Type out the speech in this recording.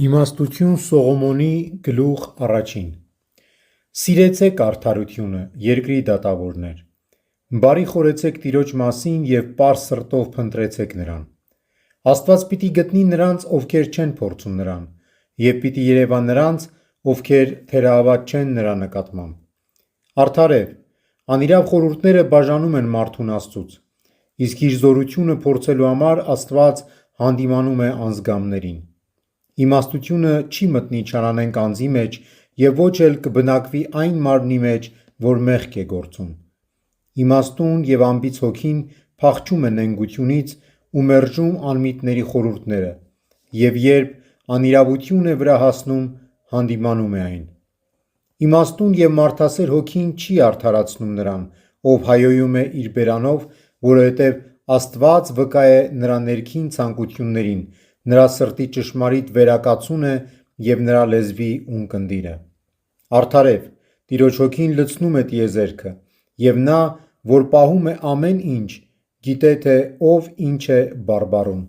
Իմաստություն Սողոմոնի գլուխ առաջին Սիրեցեք արդարությունը, երկրի դատավորներ, բարի խորեցեք Տիրոջ մասին և պարզ սրտով փնտրեցեք Նրան: Աստված պիտի գտնի նրանց, ովքեր չեն փորձում Նրան, և պիտի երևա նրանց, ովքեր թերահավատ չեն Նրա նկատմամբ: Արդարև, անիրավ խորհուրդները բաժանում են մարդուն Աստծուց, իսկ իր զորությունը փորձելու համար Աստված հանդիմանում է անձգամներին: Իմաստությունը չի մտնի չարանենգ անձի մեջ և ոչ էլ կբնակվի այն մարմնի մեջ, որ մեղք է գործում: Իմաստուն և անբիծ հոգին փախչում է նենգությունից ու մերժում անմիտների խորհուրդները և երբ անիրավություն է վրա հասնում, հանդիմանում է այն: Իմաստուն և մարդասեր հոգին չի արդարացնում նրան, ով հայհոյում է իր բերանով, որովհետև Աստված վկա է նրա ներքին ցանկություններին, նրա սրտի ճշմարիտ վերակացուն է և նրա լեզվի ունկնդիրը: Արդարև, Տիրոջ Հոգին լցնում է տիեզերքը, և նա, որ պահում է ամեն ինչ, գիտե թե ով ինչ է բարբառում: